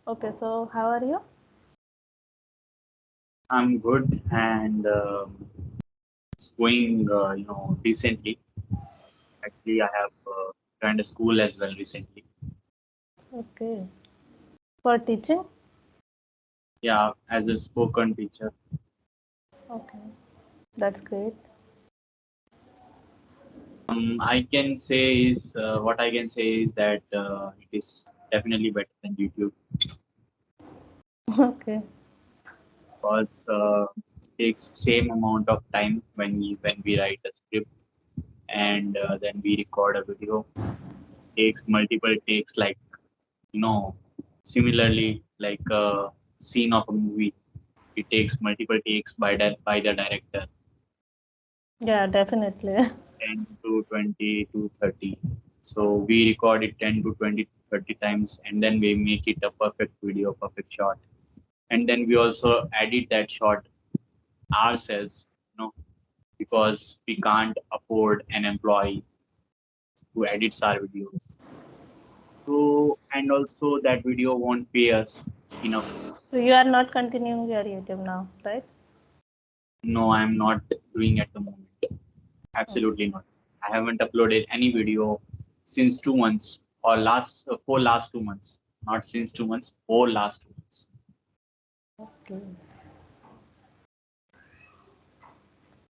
Okay, so how are you? I'm good and it's going, decently. Actually, I have joined a school as well recently. Okay. For teaching? Yeah, as a spoken teacher. Okay, that's great. I can say is what I can say is that it is definitely better than YouTube Okay. because it takes same amount of time when we write a script and then we record a video. Takes multiple takes like similarly like a scene of a movie. It takes multiple takes by the director, Yeah, definitely. 10 to 20 to 30. So we record it 10 to 20 to 30 times and then we make it a perfect video, perfect shot. And then we also edit that shot ourselves, because we can't afford an employee who edits our videos. So, and also that video won't pay us enough. So you are not continuing your YouTube now, right? No, I'm not doing at the moment. Okay. Absolutely not. I haven't uploaded any video since 2 months or for last 2 months. Not since 2 months, for last 2 months. Okay.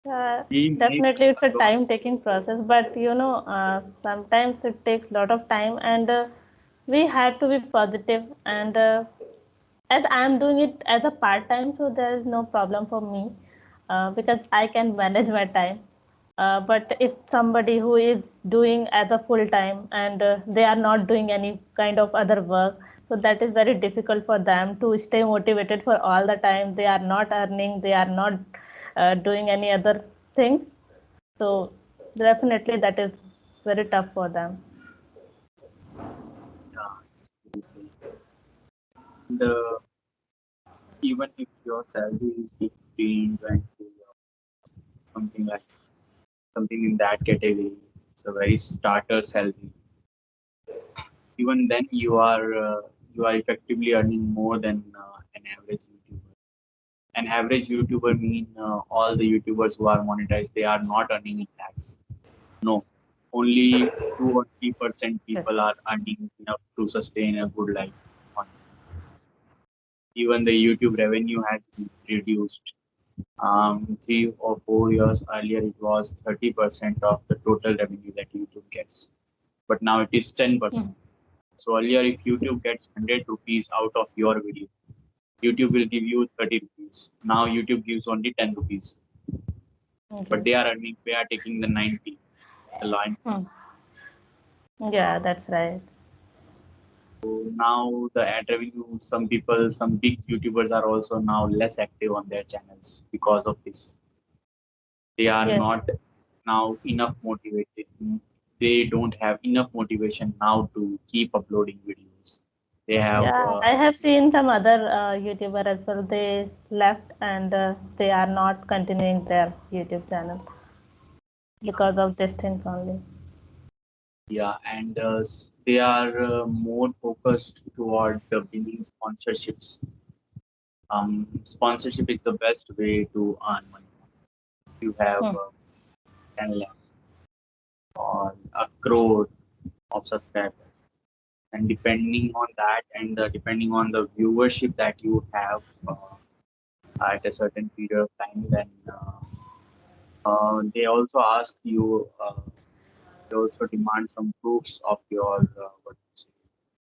Uh, We make Definitely, it's a a lot. time-taking process, but sometimes it takes a lot of time, and we have to be positive. And as I am doing it as a part-time, so there is no problem for me because I can manage my time. But if somebody who is doing as a full-time and they are not doing any kind of other work, so that is very difficult for them to stay motivated for all the time. They are not earning, they are not doing any other things. So definitely that is very tough for them. Yeah, and even if your salary is 15, 20, or something like something in that category, it's a very starter salary. Even then, you are effectively earning more than an average YouTuber. An average YouTuber mean all the YouTubers who are monetized, they are not earning in tax. No, only 2 or 3% Yes. people are earning enough to sustain a good life. on- Even the YouTube revenue has been reduced. 3 or 4 years earlier, it was 30% of the total revenue that YouTube gets, but now it is 10%. So earlier, if YouTube gets 100 rupees out of your video, YouTube will give you 30 rupees. Now YouTube gives only 10 rupees, but Okay. they are taking the 90, the line. Hmm. Yeah, that's right. Now the ad revenue, some big YouTubers are also now less active on their channels because of this. They are Yes. not now enough motivated. They don't have enough motivation now to keep uploading videos. They have, Yeah, I have seen some other YouTuber as well. They left and they are not continuing their YouTube channel because of these things only. yeah, and they are more focused toward the winning sponsorships. Sponsorship is the best way to earn money. You have Hmm. 10 lakh or a crore of subscribers, and depending on that and depending on the viewership that you have at a certain period of time, then they also ask you. They also demand some proofs of your what you say.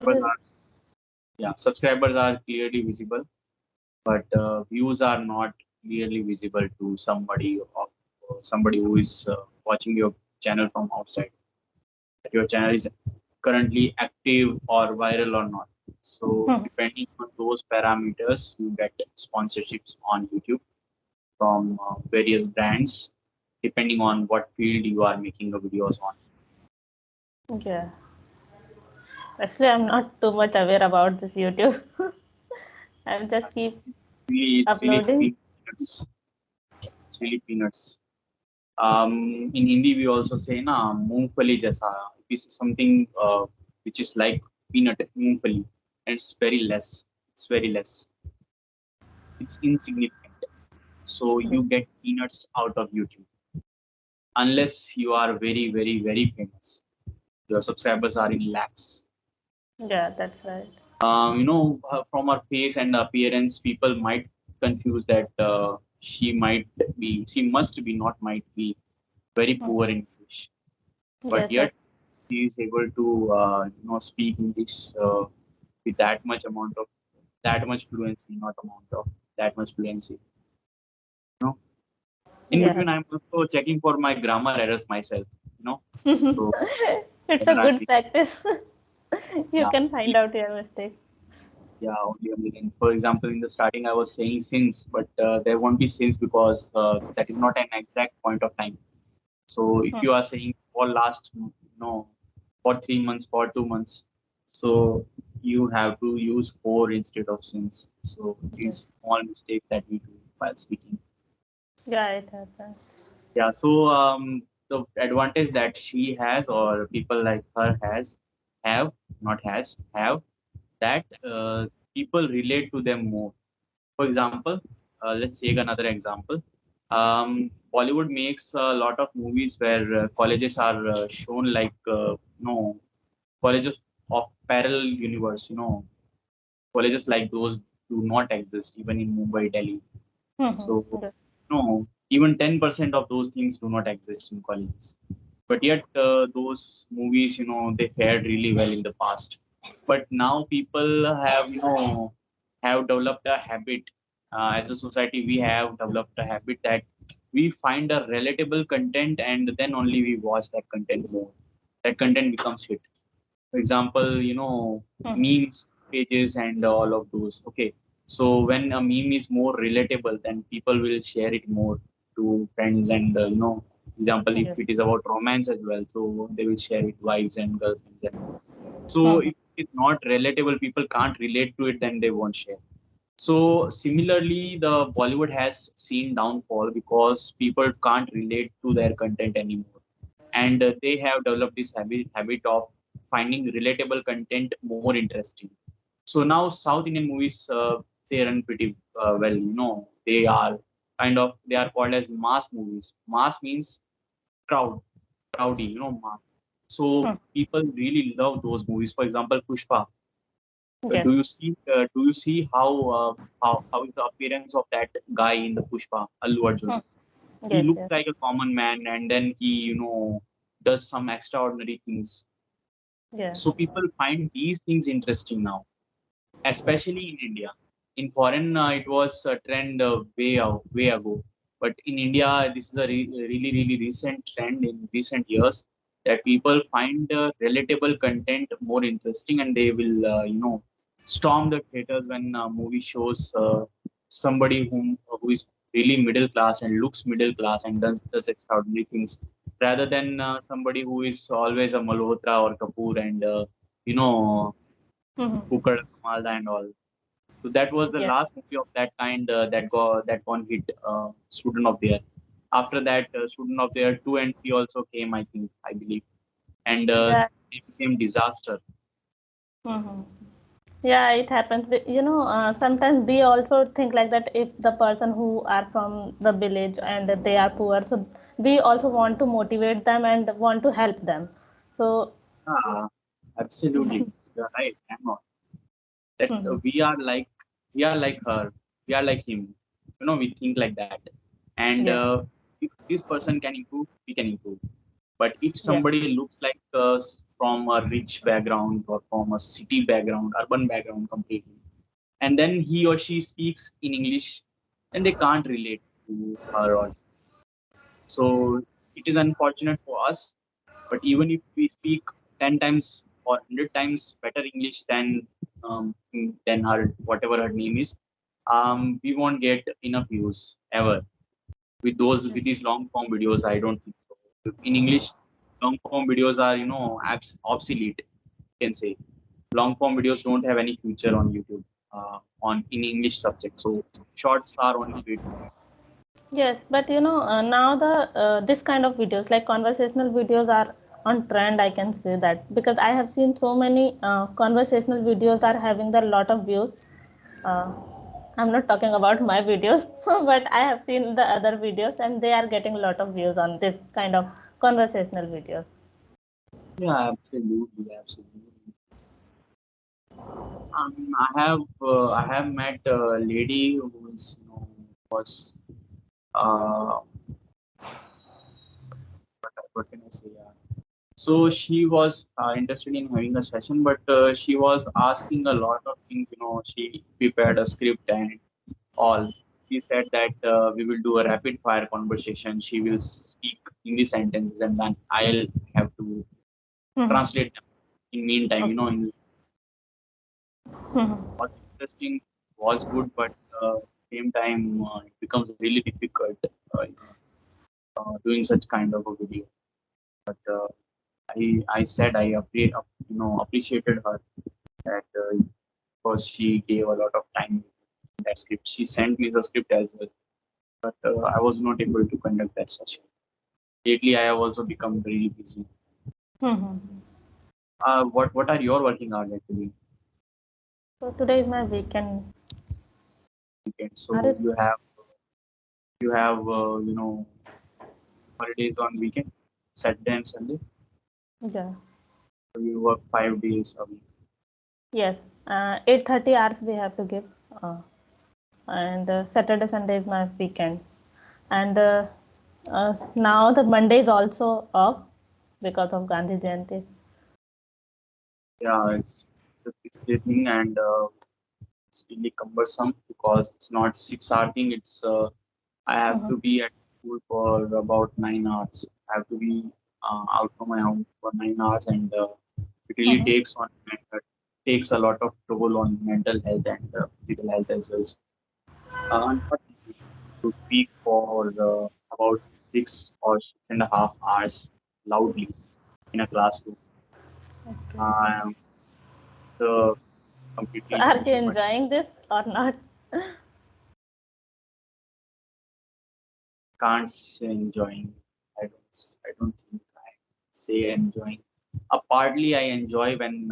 It is, Yeah, subscribers are clearly visible, but views are not clearly visible to somebody who is watching your channel from outside. That your channel is currently active or viral or not. So hmm. depending on those parameters, you get sponsorships on YouTube from various brands, depending on what field you are making the videos on. Yeah. Actually, I'm not too much aware about this YouTube. I'm just keep It's really uploading. peanuts. It's really peanuts. In Hindi, we also say na moongfali jaisa. This is something which is like peanut moongfali, and it's very less. It's very less. It's insignificant. So you get peanuts out of YouTube unless you are very, very, very famous. Your subscribers are in lakhs. Yeah, that's right. From her face and appearance, people might confuse that she must be, not might be, very poor in English. But Yes, yet she is able to, speak English with that much fluency, not amount of that much fluency. You know, in yeah. between, I'm also checking for my grammar errors myself. You know, so It's a whenever I'm good practice. You yeah, can find out your mistake. yeah, only a million. For example, in the starting, I was saying since, but there won't be since because that is not an exact point of time. So if you are saying for last, for 3 months, for 2 months, so you have to use for instead of since. So Yes. these small mistakes that we do while speaking. Yeah, it happens. Yeah. So the advantage that she has or people like her have not has have that people relate to them more. For example, let's take another example. Bollywood makes a lot of movies where colleges are shown like colleges of parallel universe. Colleges like those do not exist even in Mumbai, Delhi. So Good. no, even 10% of those things do not exist in colleges. But yet those movies, they fared really well in the past. But now people have developed a habit. As a society, we have developed a habit that we find a relatable content and then only we watch that content more. That content becomes hit. For example, memes pages and all of those. Okay, so when a meme is more relatable, then people will share it more to friends and example, if Yes. it is about romance as well, so they will share it wives and girlfriends and all. So Mhm. if it's not relatable, people can't relate to it, then they won't share. So similarly, the Bollywood has seen downfall because people can't relate to their content anymore, and they have developed this habit of finding relatable content more interesting. So now South Indian movies they run pretty well. They are called as mass movies. Mass means crowd, crowdy. Mass. So Mhm. people really love those movies. For example, Pushpa. Yes. Do you see how is the appearance of that guy in the Pushpa, Allu Arjun? Mhm. He Yes, looks yes. like a common man, and then he does some extraordinary things. Yeah. So people find these things interesting now, especially in India. In foreign, it was a trend way ago, but in India, this is a really really recent trend in recent years that people find relatable content more interesting, and they will storm the theaters when movie shows somebody who is really middle class and looks middle class and does extraordinary things, rather than somebody who is always a Malhotra or Kapoor and you know Mhm. Kukad, Kamalda and all. So that was the Yeah. last movie of that kind that one hit, Student of the Year. After that, Student of the Year 2 and 3 also came, I believe, and Yeah. it became disaster. Mhm. Yeah, it happens. Sometimes we also think like that if the person who are from the village and they are poor, so we also want to motivate them and want to help them. So, Ah, absolutely, you're right. Hang on, that mhm. we are like her, we are like him. We think like that, and Yes, if this person can improve, we can improve. But if yeah, somebody looks like us from a rich background or from a city background, urban background completely, and then he or she speaks in English, then they can't relate to her or so it is unfortunate for us. But even if we speak 10 times or 100 times better English than her whatever her name is, we won't get enough views ever with these long form videos. I don't think so. In English, long form videos are obsolete. You can say long form videos don't have any future on YouTube on in English subject. So shorts are only way to go. yes. But now the this kind of videos like conversational videos are on trend. I can say that because I have seen so many conversational videos are having a lot of views. Uh, I'm not talking about my videos, but I have seen the other videos and they are getting a lot of views on this kind of conversational videos. Yeah, absolutely, absolutely. I have met a lady who is, was uh, what can I say? So she was interested in having a session, but she was asking a lot of things. She prepared a script and all. She said that we will do a rapid fire conversation. She will speak in the sentences, and then I'll have to Mhm. translate them. In meantime, Okay. Mhm. was interesting, was good, but same time it becomes really difficult, doing such kind of a video. But I said appreciated her that first she gave a lot of time in that script. She sent me the script as well, but I was not able to conduct that session. Lately, I have also become really busy. Mhm. What are your working hours actually? So today is my weekend. Weekend. Are So it? you have holidays on weekend, Saturday and Sunday. Yeah. So you work 5 days a week. Yes. 8:30 hours we have to give. And Saturday, Sunday is my weekend. And now the Monday is also off because of Gandhi Jayanti. Yeah, it's a 6 day thing, and it's really cumbersome because it's not 6 hour thing. It's I have Mhm. to be at school for about 9 hours. I have to be out from my home for 9 hours, and it really Mhm. takes a lot of toll on mental health and physical health as well. Not easy to speak for about 6 or 6.5 hours loudly in a classroom. Um, the So completely are you too much. enjoying this or not? Can't say enjoying. I don't think I say enjoying. Partly I enjoy when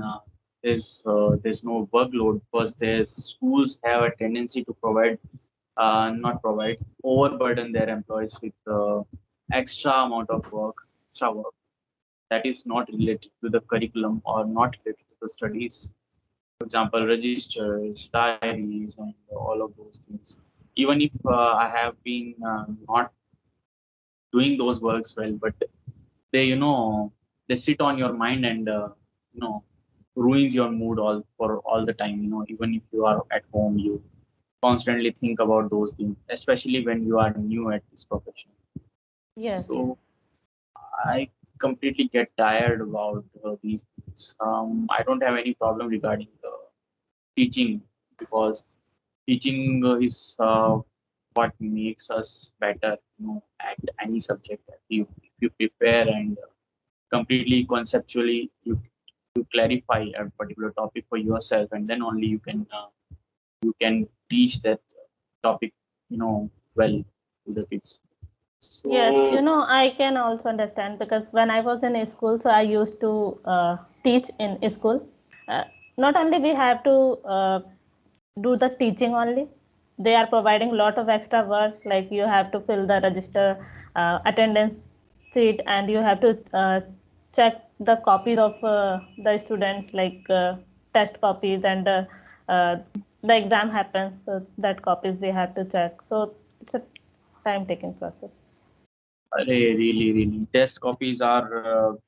there's no workload because there's schools have a tendency to not provide overburden their employees with extra amount of work, extra work that is not related to the curriculum or not related to the studies. For example, registers, diaries, and all of those things. Even if I have been not doing those works well, but they sit on your mind and you know ruins your mood all for all the time. Even if you are at home, you constantly think about those things, especially when you are new at this profession. Yes, yes. So I completely get tired about these things. I don't have any problem regarding teaching because teaching is what makes us better, at any subject. If you prepare and completely conceptually you clarify a particular topic for yourself, and then only you can teach that topic, well, to the kids. Yes, So I can also understand because when I was in school, so I used to teach in school. Uh, Not only we have to do the teaching only, they are providing lot of extra work like you have to fill the register, attendance sheet, and you have to check the copies of the students like test copies and uh, the exam happens, so that copies we have to check. So it's a time taking process. really,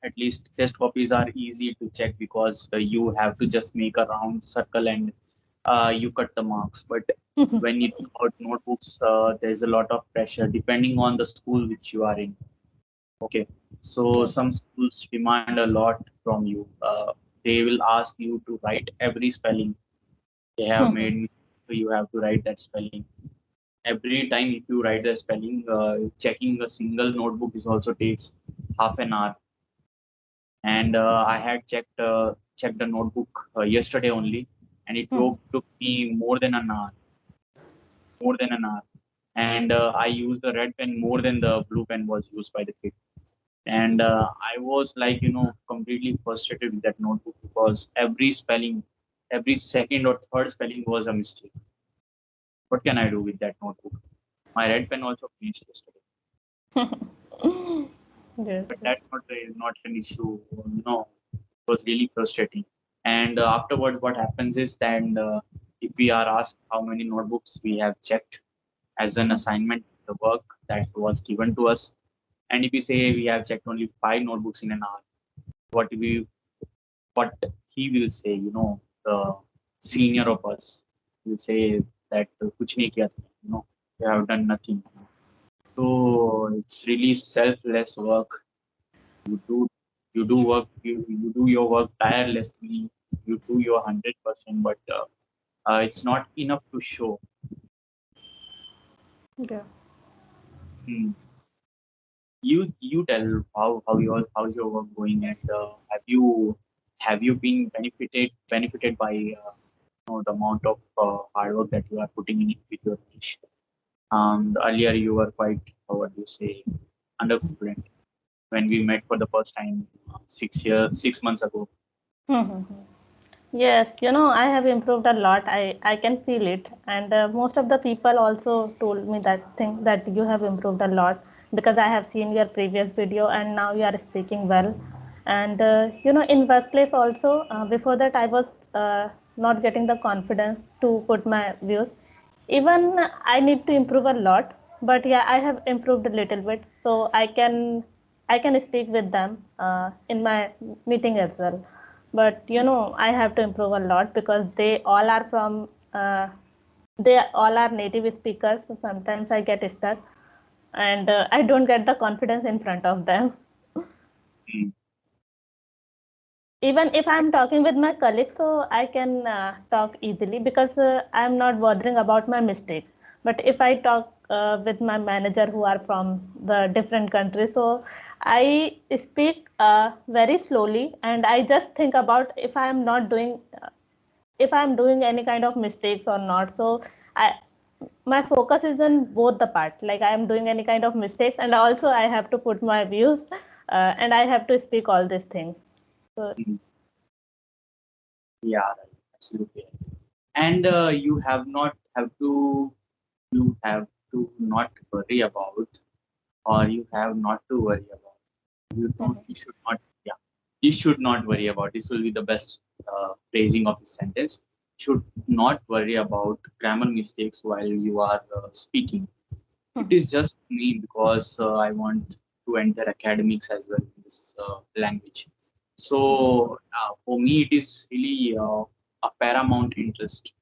at least test copies are easy to check because you have to just make a round circle and you cut the marks. But when it's about notebooks, there's a lot of pressure depending on the school which you are in. Okay, so Okay. some schools demand a lot from you. They will ask you to write every spelling they have Mhm. made, so you have to write that spelling. Every time if you write the spelling, checking a single notebook is also takes half an hour. And I had checked the notebook yesterday only, and it Mhm. took me more than an hour. And I used the red pen more than the blue pen was used by the kid. And I was like, completely frustrated with that notebook because every second or third spelling was a mistake. What can I do with that notebook? My red pen also finished yesterday. Yes, But yes. that's not an issue. No, it was really frustrating. And afterwards, what happens is that if we are asked how many notebooks we have checked as an assignment, the work that was given to us, and if we say we have checked only 5 notebooks in an hour, what we what he will say, the senior of us will say that kuch nahi kiya tha, you have done nothing. So it's really selfless work. You do you do work you do your work tirelessly. You do your 100%, but it's not enough to show. Yeah. Hmm. You tell how's your work going, and have you been benefited by the amount of hard work that you are putting in with your niche. Earlier you were quite, what do you say, underconfident when we met for the first time 6 months ago. Mhm. Yes, I have improved a lot. I can feel it. And most of the people also told me that thing that you have improved a lot because I have seen your previous video and now you are speaking well. And, in workplace also, before that I was not getting the confidence to put my views. Even I need to improve a lot, but yeah, I have improved a little bit. So I can speak with them in my meeting as well. But I have to improve a lot because they all are from they all are native speakers, so sometimes I get stuck and I don't get the confidence in front of them. Mm. Even if I'm talking with my colleagues, so I can talk easily because I'm not bothering about my mistakes. But if I talk with my manager who are from the different countries, so I speak very slowly and I just think about if I'm doing any kind of mistakes or not. So I my focus is in both the part, like I am doing any kind of mistakes and also I have to put my views and I have to speak all these things. So Mm. Yeah, right. Absolutely. And you have to not worry about, or you have not to worry about. You should not, yeah, you should not worry about. This will be the best phrasing of the sentence. Should not worry about grammar mistakes while you are speaking. It is just me because I want to enter academics as well in this language. So for me, it is really a paramount interest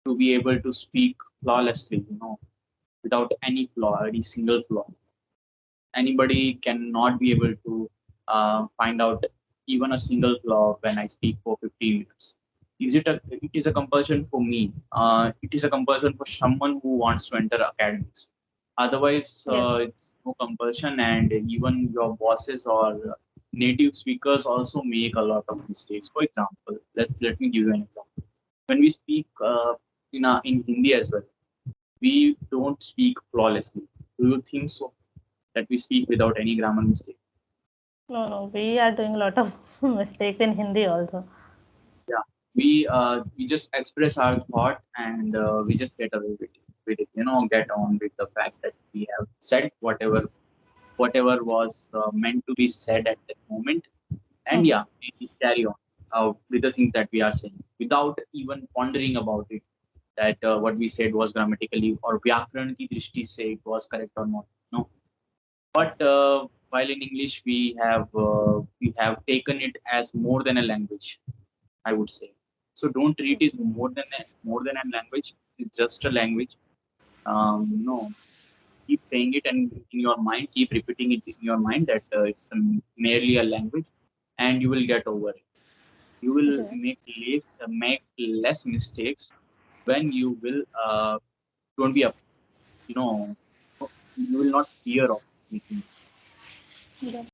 to be able to speak flawlessly, without any flaw, any single flaw. Anybody cannot be able to find out even a single flaw when I speak for 15 minutes. It is a compulsion for me. It is a compulsion for someone who wants to enter academics. Otherwise, yes. it's no compulsion, and even your bosses or native speakers also make a lot of mistakes. For example, let me give you an example. When we speak in Hindi as well, we don't speak flawlessly. Do you think so? That we speak without any grammar mistake. No, no, we are doing a lot of mistakes in Hindi also. Yeah, we just express our thought and we just get away with it. Get on with the fact that we have said whatever was meant to be said at that moment, and yeah, we carry on with the things that we are saying without even pondering about it. That what we said was grammatically or vyakaran ki drishti se it was correct or not. No, but while in English we have taken it as more than a language, I would say. So don't treat it more than a language. It's just a language. No, keep saying it and in your mind, keep repeating it in your mind that it's merely a language, and you will get over it. You will Yes. make less mistakes when you will don't be up. You know, you will not fear of making mistakes. Yeah.